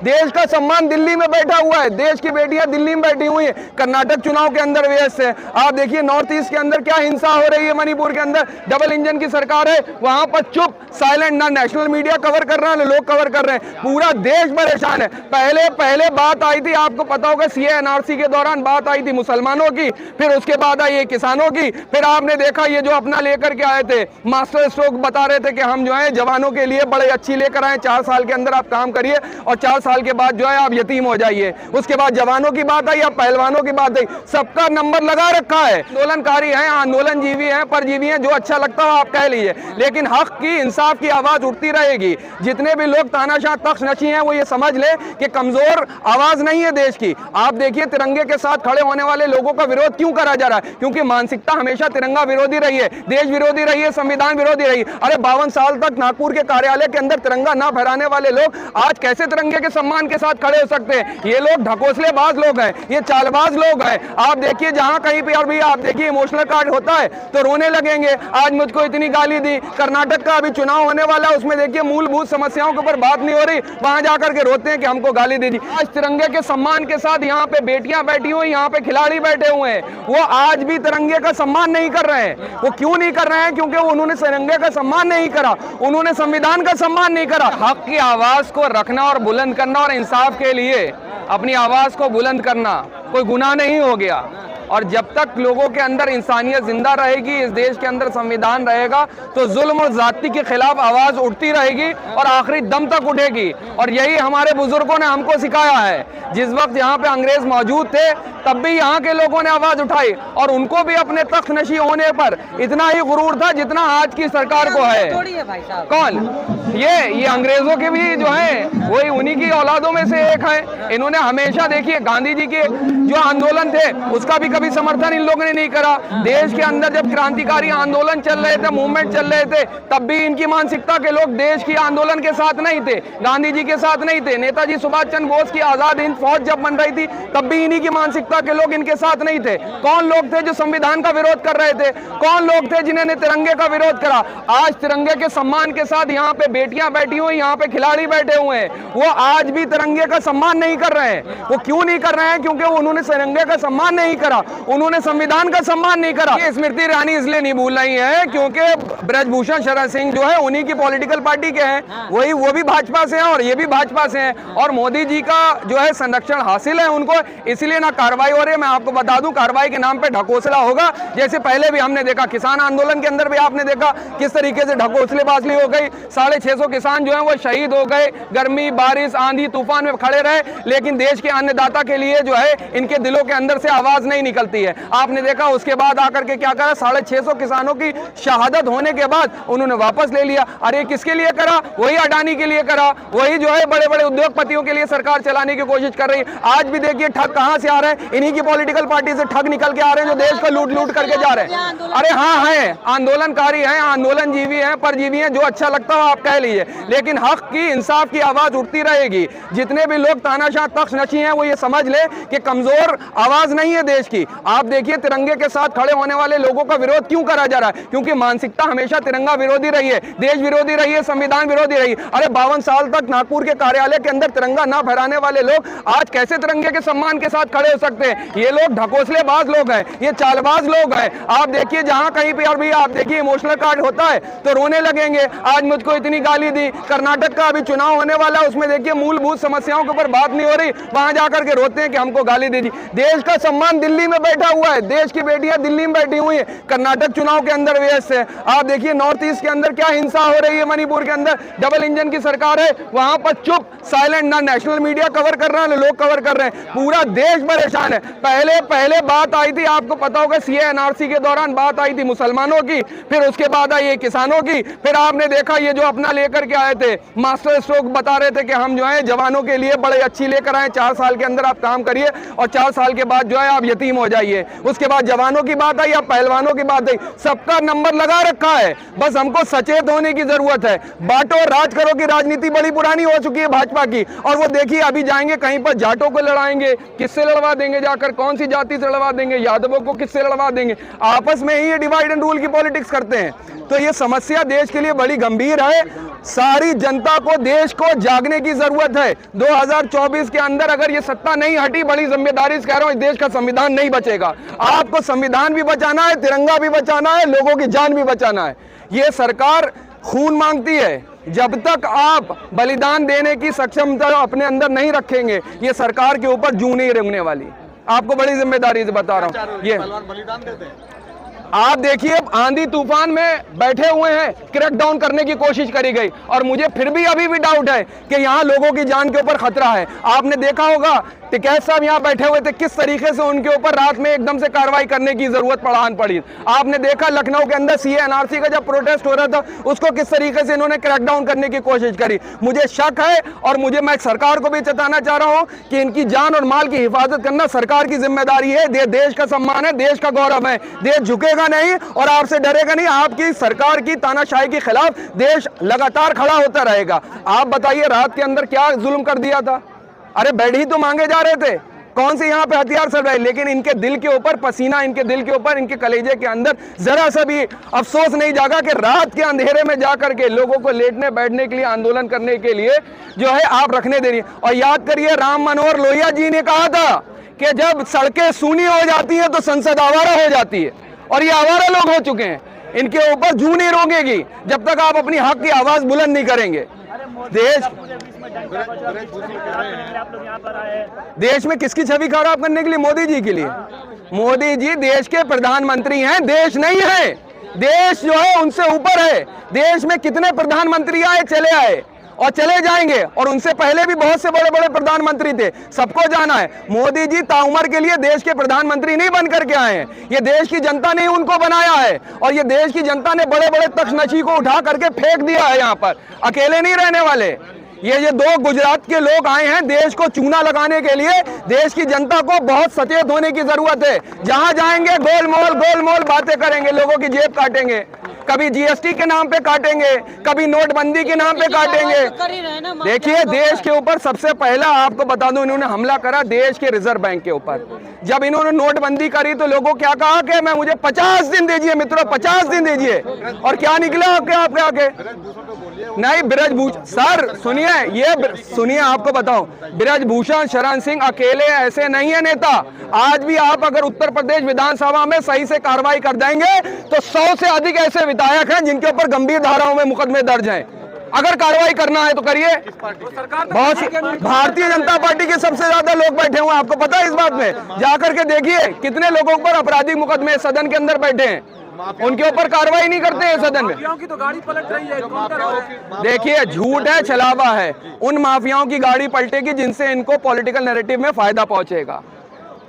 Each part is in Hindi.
देश का सम्मान दिल्ली में बैठा हुआ है, देश की बेटियां दिल्ली में बैठी हुई है, कर्नाटक चुनाव के अंदर व्यस्त है। आप देखिए नॉर्थ ईस्ट के अंदर क्या हिंसा हो रही है, मणिपुर के अंदर डबल इंजन की सरकार है, वहां पर चुप साइलेंट, ना नेशनल मीडिया कवर कर रहा है, लोग कवर कर रहे हैं, पूरा देश परेशान है। पहले बात आई थी, आपको पता होगा सीए एनआरसी के दौरान बात आई थी मुसलमानों की, फिर उसके बाद आई किसानों की, फिर आपने देखा ये जो अपना लेकर के आए थे मास्टर स्ट्रोक, बता रहे थे कि हम जो है जवानों के लिए बड़े अच्छी लेकर आए, 4 साल के अंदर आप काम करिए और 4 साल के बाद जो है आप यतीम हो जाइए। उसके बाद जवानों की बात आई, अब पहलवानों की बात आई, सबका नंबर लगा रखा है। आंदोलनकारी हैं, आंदोलनजीवी हैं, परजीवी हैं, जो अच्छा लगता हो आप कह लीजिए, लेकिन हक की इंसाफ की आवाज उठती रहेगी। जितने भी लोग तानाशाह तख्त नशी हैं वो ये समझ ले कि कमजोर आवाज नहीं है देश की। आप देखिए तिरंगे के साथ खड़े होने वाले लोगों का विरोध क्यों करा जा रहा है, क्योंकि मानसिकता हमेशा तिरंगा विरोधी रही है, देश विरोधी रही है, संविधान विरोधी रही। अरे 52 साल तक नागपुर के कार्यालय के अंदर तिरंगा ना फहराने वाले लोग आज कैसे तिरंगे के सम्मान के साथ खड़े हो सकते हैं? ये लोग ढकोसलेबाज लोग हैं, ये चालबाज लोग हैं। आप देखिए जहां कहीं पे भी आप देखिए इमोशनल कार्ड होता है तो रोने लगेंगे, आज मुझको इतनी गाली दी। कर्नाटक का अभी चुनाव होने वाला है, उसमें देखिए मूलभूत समस्याओं के ऊपर बात नहीं हो रही, वहां जाकर के रोते हैं कि हमको गाली दी। आज तिरंगे के सम्मान के साथ यहाँ पे बेटियां बैठी हुई, यहाँ पे खिलाड़ी बैठे हुए हैं, वो आज भी तिरंगे का सम्मान नहीं कर रहे हैं। वो क्यों नहीं कर रहे हैं? क्योंकि उन्होंने तिरंगे का सम्मान नहीं करा, उन्होंने संविधान का सम्मान नहीं करा। हक की आवाज को रखना और बुलंद करना और इंसाफ के लिए अपनी आवाज को बुलंद करना कोई गुनाह नहीं हो गया। और जब तक लोगों के अंदर इंसानियत जिंदा रहेगी, इस देश के अंदर संविधान रहेगा, तो जुल्म और जाति के खिलाफ आवाज उठती रहेगी और आखिरी दम तक उठेगी। और यही हमारे बुजुर्गों ने हमको सिखाया है। जिस वक्त यहाँ पे अंग्रेज मौजूद थे तब भी यहाँ के लोगों ने आवाज उठाई और उनको भी अपने तख्त नशी होने पर इतना ही गुरूर था जितना आज की सरकार को है। कौन? ये अंग्रेजों के भी जो है वही उन्हीं की औलादों में से एक है। इन्होंने हमेशा देखिए गांधी जी के जो आंदोलन थे उसका भी कभी समर्थन इन लोगों ने नहीं करा। देश के अंदर जब क्रांतिकारी आंदोलन चल रहे थे, मूवमेंट चल रहे थे, तब भी इनकी मानसिकता के लोग देश की आंदोलन के साथ नहीं थे, गांधी जी के साथ नहीं थे। नेताजी सुभाष चंद्र बोस की आजाद हिंद फौज जब बन रही थी तब भी इन्हीं की मानसिकता के लोग इनके साथ नहीं थे। कौन लोग थे जो संविधान का विरोध कर रहे थे? कौन लोग थे जिन्होंने तिरंगे का विरोध करा? आज तिरंगे के सम्मान के साथ यहाँ पे बेटियां बैठी हुई, यहाँ पे खिलाड़ी बैठे हुए हैं, वो आज भी तिरंगे का सम्मान नहीं कर रहे हैं। वो क्यों नहीं कर रहे हैं? क्योंकि उन्होंने तिरंगे का सम्मान नहीं करा, उन्होंने संविधान का सम्मान नहीं करा। ये स्मृति ईरानी इसलिए नहीं भूल रही है क्योंकि ब्रजभूषण शरण सिंह जो है उन्हीं की पॉलिटिकल पार्टी के हैं, वही वो भी भाजपा से हैं और ये भी भाजपा से हैं और मोदी जी का जो है संरक्षण हासिल है उनको, इसलिए ना कार्रवाई हो रही है। मैं आपको बता दूं कार्रवाई के नाम पे ढकोसला होगा, जैसे पहले भी हमने देखा किसान आंदोलन के अंदर भी आपने देखा किस तरीके से ढकोसलेबाजी हो गई। 650 किसान जो है वो शहीद हो गए, गर्मी बारिश आंधी तूफान में खड़े रहे, लेकिन देश के अन्नदाता के लिए जो है इनके दिलों के अंदर से आवाज नहीं निकलती है। आपने देखा उसके बाद आकर के क्या करा, 650 किसानों की शहादत होने के बाद उन्होंने वापस ले लिया। अरे किसके लिए करा? वही अडानी के लिए करा, वही जो है बड़े बड़े उद्योगपतियों के लिए सरकार चलाने की कोशिश कर रही है। आज भी देखिए ठग कहां से आ रहे हैं, इन्हीं की पॉलिटिकल पार्टी से ठग निकल के आ रहे हैं जो देश को लूट लूट करके जा रहे हैं। अरे हाँ है, आंदोलनकारी हैं, आंदोलनजीवी हैं, परजीवी हैं, जो अच्छा लगता हो आप कह लीजिए, लेकिन हक की इंसाफ की आवाज उठती रहेगी। जितने भी लोग तानाशाह तख्त नशी हैं वो ये समझ ले कि कमजोर आवाज नहीं है देश की। आप देखिए तिरंगे के साथ खड़े होने वाले लोगों का विरोध क्यों करा जा रहा है, क्योंकि मानसिकता हमेशा तिरंगा विरोधी रही है, देश विरोधी रही है, संविधान विरोधी रही। अरे 52 साल तक नागपुर के कार्यालय के अंदर तिरंगा ना फहराने वाले लोग आज कैसे तिरंगे के सम्मान के साथ खड़े हो सकते हैं? ये लोग ढकोसलेबाज लोग हैं, ये चालबाज लोग हैं। आप देखिए जहां कहीं पे भी आप देखिए इमोशनल कार्ड होता है तो रोने लगेंगे, आज मुझको इतनी गाली दी। कर्नाटक का अभी चुनाव होने वाला है, उसमें देखिए मूलभूत समस्याओं के ऊपर बात नहीं हो रही, वहां जाकर के रोते हैं कि हमको गाली दी। देश का सम्मान दिल्ली में बैठा हुआ है, देश की बेटियां दिल्ली में बैठी हुई है, कर्नाटक चुनाव के अंदर व्यस्त है। आप देखिए नॉर्थ ईस्ट के अंदर क्या हिंसा हो रही है, मणिपुर के अंदर डबल इंजन की सरकार है, वहां पर चुप साइलेंट, ना नेशनल मीडिया कवर कर रहा है, लोग कवर कर रहे हैं, पूरा देश परेशान है। पहले बात आई थी, आपको पता होगा सीए एनआरसी के दौरान बात आई थी मुसलमानों की, फिर उसके बाद आई किसानों की, फिर आपने देखा ये जो अपना लेकर के आए थे मास्टर स्ट्रोक, बता रहे थे कि हम जो है जवानों के लिए बड़े अच्छी लेकर आए, 4 साल के अंदर आप काम करिए और 4 साल के बाद जो है आप यतीम हो जाइए। उसके बाद जवानों की बात आई, अब पहलवानों की बात आई, सबका नंबर लगा रखा है, बस हमको सचेत होने की जरूरत है। बांटो और राज करो की राजनीति बड़ी पुरानी हो चुकी है भाजपा की, और वो देखिए अभी जाएंगे कहीं पर जाटों को लड़ाएंगे, किससे लड़वा देंगे आगे जाकर कौन सी जाति से लड़वा देंगे, यादवों को किससे लड़वा देंगे, आपस में ही ये डिवाइड एंड रूल की पॉलिटिक्स करते हैं। तो ये समस्या देश के लिए बड़ी गंभीर है। सारी जनता को, देश को जागने की जरूरत है। 2024 के अंदर अगर ये सत्ता नहीं हटी, बड़ी जिम्मेदारी से कह रहा हूं, इस देश का संविधान नहीं बचेगा। आपको संविधान भी बचाना है, तिरंगा भी बचाना है, लोगों की जान भी बचाना है। ये सरकार खून मांगती है। जब तक आप बलिदान देने की सक्षमता अपने अंदर नहीं रखेंगे, ये सरकार के ऊपर जूं नहीं रेंगने वाली। आपको बड़ी जिम्मेदारी से बता रहा हूं। ये बलिदान देते हैं। आप देखिए, आंधी तूफान में बैठे हुए हैं, क्रैकडाउन करने की कोशिश करी गई, और मुझे फिर भी अभी भी डाउट है कि यहाँ लोगों की जान के ऊपर खतरा है। आपने देखा होगा टिकैत साहब यहाँ बैठे हुए थे, किस तरीके से उनके ऊपर रात में एकदम से कार्रवाई करने की जरूरत पड़ी। आपने देखा लखनऊ के अंदर सीए एनआरसी का जब प्रोटेस्ट हो रहा था, उसको किस तरीके से इन्होंने क्रैकडाउन करने की कोशिश करी। मुझे शक है, और मैं सरकार को भी चेताना चाह रहा हूं कि इनकी जान और माल की हिफाजत करना सरकार की जिम्मेदारी है। देश का सम्मान है, देश का गौरव है। देश झुकेगा नहीं और आपसे डरेगा नहीं। आपकी सरकार की तानाशाही के खिलाफ देश लगातार खड़ा होता रहेगा। आप बताइए, रात के अंदर क्या जुल्म कर दिया था। अरे बेड ही तो मांगे जा रहे थे, कौन से यहाँ पे हथियार चल रहे, लेकिन इनके दिल के ऊपर पसीना, इनके दिल के ऊपर, इनके कलेजे के अंदर जरा सा भी अफसोस नहीं जागा कि रात के अंधेरे में जाकर के लोगों को लेटने बैठने के लिए, आंदोलन करने के लिए जो है आप रखने दे रही। और याद करिए, राम मनोहर लोहिया जी ने कहा था कि जब सड़कें सूनी हो जाती हैं तो संसद आवारा हो जाती है, और ये आवारा लोग हो चुके हैं। इनके ऊपर जूं नहीं रोकेगी जब तक आप अपनी हक की आवाज बुलंद नहीं करेंगे। देश में किसकी छवि खराब करने के लिए? मोदी जी के लिए। मोदी जी देश के प्रधानमंत्री हैं, देश नहीं है। देश जो है उनसे ऊपर है। देश में कितने प्रधानमंत्री आए, चले आए और चले जाएंगे, और उनसे पहले भी बहुत से बड़े बड़े प्रधानमंत्री थे, सबको जाना है। मोदी जी ताउम्र के लिए देश के प्रधानमंत्री नहीं बन करके आए हैं। ये देश की जनता ने उनको बनाया है, और ये देश की जनता ने बड़े बड़े तख्तनशी को उठा करके फेंक दिया है। यहाँ पर अकेले नहीं रहने वाले। ये दो गुजरात के लोग आए हैं देश को चूना लगाने के लिए। देश की जनता को बहुत सचेत होने की जरूरत है। जहां जाएंगे गोलमोल बातें करेंगे, लोगों की जेब काटेंगे, कभी जीएसटी के नाम पे काटेंगे, कभी नोटबंदी के नाम पे काटेंगे। देखिए, देश के ऊपर सबसे पहला आपको बता दूं, इन्होंने हमला करा देश के रिजर्व बैंक के ऊपर। जब इन्होंने नोटबंदी करी तो लोगों क्या कहा कि मुझे 50 दिन दीजिए मित्रों, 50 दिन दीजिए, और क्या निकला आपके आगे? नहीं, ब्रजभूषण सर सुनिए, सुनिए आपको बताऊं, ब्रजभूषण शरण सिंह अकेले ऐसे नहीं है नेता। आज भी आप अगर उत्तर प्रदेश विधानसभा में सही से कार्रवाई कर देंगे तो 100 से अधिक ऐसे विधायक हैं जिनके ऊपर गंभीर धाराओं में मुकदमे दर्ज हैं। अगर कार्रवाई करना है तो करिए। बहुत सी भारतीय जनता पार्टी के सबसे ज्यादा लोग बैठे हुए हैं, आपको पता है इस बात में? जाकर के देखिए कितने लोगों पर आपराधिक मुकदमे सदन के अंदर बैठे हैं, उनके ऊपर कार्रवाई नहीं करते हैं सदन में। की तो गाड़ी पलट रही है। देखिए, झूठ है, छलावा है। उन माफियाओं की गाड़ी पलटेगी जिनसे इनको पॉलिटिकल नैरेटिव में फायदा पहुंचेगा।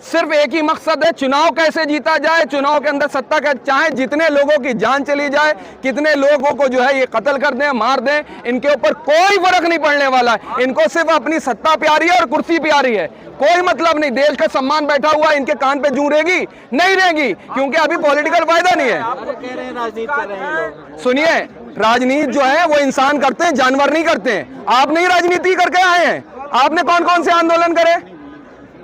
सिर्फ एक ही मकसद है, चुनाव कैसे जीता जाए, चुनाव के अंदर सत्ता का, चाहे जितने लोगों की जान चली जाए, कितने लोगों को जो है ये कत्ल कर दें, मार दें, इनके ऊपर कोई फर्क नहीं पड़ने वाला है। इनको सिर्फ अपनी सत्ता प्यारी है और कुर्सी प्यारी है, कोई मतलब नहीं। देश का सम्मान बैठा हुआ, इनके कान पे जूं रहेगी नहीं रहेगी, क्योंकि अभी पॉलिटिकल फायदा नहीं है। सुनिए, राजनीति जो है वो इंसान करते हैं, जानवर नहीं करते हैं। आप नहीं राजनीति करके आए हैं। आपने कौन कौन से आंदोलन करे?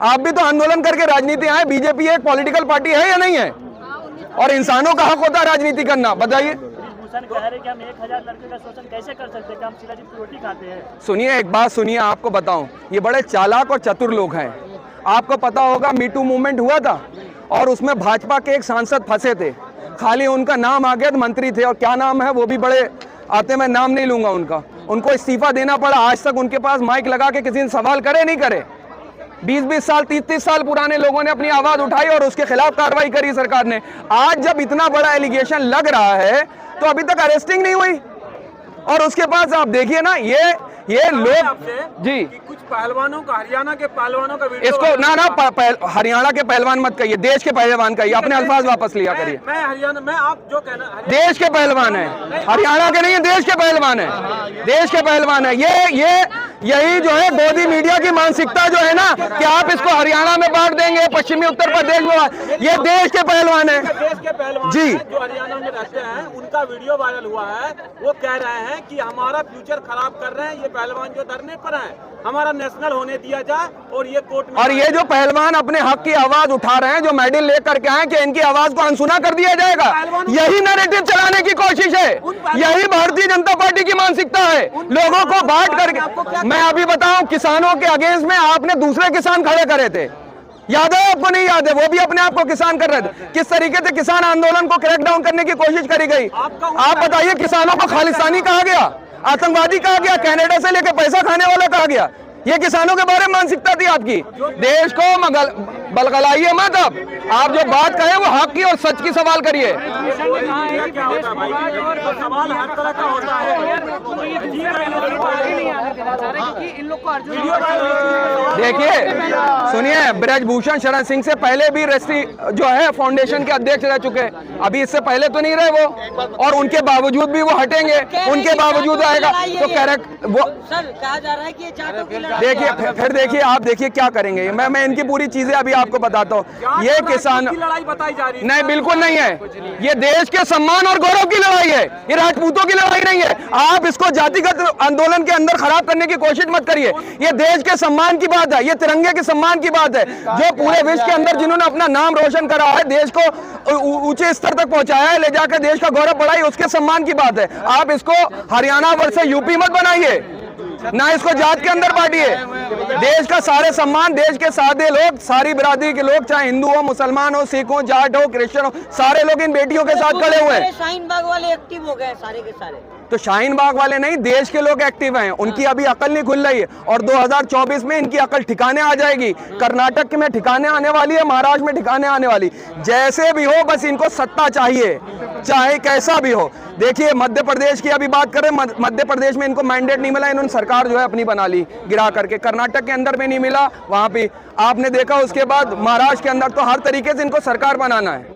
आप भी तो आंदोलन करके राजनीति आए। बीजेपी एक पॉलिटिकल पार्टी है या नहीं है? और इंसानों का हक होता है राजनीति करना। बताइए, कह रहे कि हम 1000 लड़के का शोषण कैसे कर सकते हैं? हम शिलाजीत की रोटी खाते हैं। सुनिए, एक बात सुनिए, आपको बताऊं, ये बड़े चालाक और चतुर लोग हैं। आपको पता होगा मीटू मूवमेंट हुआ था और उसमें भाजपा के एक सांसद फंसे थे, खाली उनका नाम आ गया, मंत्री थे, और क्या नाम है वो भी बड़े आते, मैं नाम नहीं लूंगा उनका। उनको इस्तीफा देना पड़ा। आज तक उनके पास माइक लगा के किसी ने सवाल करे नहीं करे। 20-20 साल 30-30 साल पुराने लोगों ने अपनी आवाज उठाई और उसके खिलाफ कार्रवाई करी सरकार ने। आज जब इतना बड़ा एलिगेशन लग रहा है तो अभी तक अरेस्टिंग नहीं हुई। और उसके पास आप देखिए ना, ये लोग जी, कुछ पहलवानों का, हरियाणा के पहलवानों का वीडियो, इसको ना हरियाणा के पहलवान मत कहिए, देश के पहलवान कहिए। अपने अल्फाज वापस लिया करिए। मैं हरियाणा में, आप जो कहना, देश के पहलवान है, हरियाणा के नहीं है, देश के पहलवान है, देश के पहलवान है। यही जो है गोदी मीडिया की मानसिकता जो है ना कि आप इसको हरियाणा में बांट देंगे, पश्चिमी उत्तर प्रदेश में, ये देश के पहलवान है देश के पहलवान जी। हैं, जो हरियाणा में रहते हैं, उनका वीडियो वायरल हुआ है। वो कह रहे हैं कि हमारा फ्यूचर खराब कर रहे हैं ये पहलवान जो धरने पर हैं, हमारा नेशनल होने दिया जाए और ये कोर्ट में। और ये जो पहलवान अपने हक की आवाज उठा रहे हैं, जो मेडल लेकर के आए कि इनकी आवाज को अनसुना कर दिया जाएगा, यही नैरेटिव चलाने की कोशिश है, यही भारतीय जनता पार्टी की मानसिकता है, लोगों को बांट करके। मैं अभी बताऊं, किसानों के अगेंस्ट में आपने दूसरे किसान खड़े करे थे, याद है आपको? नहीं याद है? वो भी अपने आप को किसान कर रहे थे। किस तरीके से किसान आंदोलन को क्रैकडाउन करने की कोशिश करी गई। आप बताइए, किसानों को खालिस्तानी कहा गया, आतंकवादी कहा गया, कनाडा से लेकर पैसा खाने वाला कहा गया। ये किसानों के बारे में मानसिकता थी आपकी। देश को बलगलाइए मत। आप जो बात कहें वो हक की और सच की सवाल करिए। क्या होता है भाई, सवाल हर तरह का होता है। देखिए सुनिए, ब्रजभूषण शरण सिंह से पहले भी रेस्ट्री जो है फाउंडेशन के अध्यक्ष रह चुके हैं, अभी इससे पहले तो नहीं रहे वो, और उनके बावजूद भी वो हटेंगे, उनके बावजूद आएगा तो करेक्ट वो। सर कहा जा रहा है कि ये जाटों की लड़ाई। देखिए फिर देखिए, आप देखिए क्या करेंगे। मैं इनकी पूरी चीजें अभी आपको बताता हूँ। ये किसान लड़ाई बताई जा रही है। नहीं, बिल्कुल नहीं है। ये देश के सम्मान और गौरव की लड़ाई है, ये राजपूतों की लड़ाई नहीं है। आप इसको जातिगत आंदोलन के अंदर खराब करने की कोशिश मत करिए। ये देश के सम्मान की बात है, ये तिरंगे के सम्मान की बात है। जो पूरे विश्व के अंदर जिन्होंने अपना नाम रोशन करा है, देश को ऊंचे स्तर तक पहुंचाया है, ले जाकर देश का गौरव बढ़ाई, उसके सम्मान की बात है। आप इसको हरियाणा वर्सेस यूपी मत बनाइए, ना इसको जात के अंदर बांटिए। देश का सारे सम्मान, देश के सादे लोग, सारी बिरादरी के लोग, चाहे हिंदू हो, मुसलमान हो, सिख हो, जाट हो, क्रिश्चियन हो, सारे लोग इन बेटियों के साथ खड़े हुए हैं। शाहीन बाग वाले एक्टिव हो गए सारे के सारे। तो शाहीन बाग वाले नहीं, देश के लोग एक्टिव हैं, उनकी अभी अकल नहीं खुल रही है, और 2024 में इनकी अकल ठिकाने आ जाएगी। कर्नाटक में ठिकाने आने वाली है, महाराष्ट्र में ठिकाने आने वाली। जैसे भी हो, बस इनको सत्ता चाहिए, चाहे कैसा भी हो। देखिए मध्य प्रदेश की अभी बात करें, मध्य प्रदेश में इनको मैंडेट नहीं मिला, इन्होंने सरकार जो है अपनी बना ली गिरा करके। कर्नाटक के अंदर में नहीं मिला, वहां पे आपने देखा। उसके बाद महाराष्ट्र के अंदर तो हर तरीके से इनको सरकार बनाना है।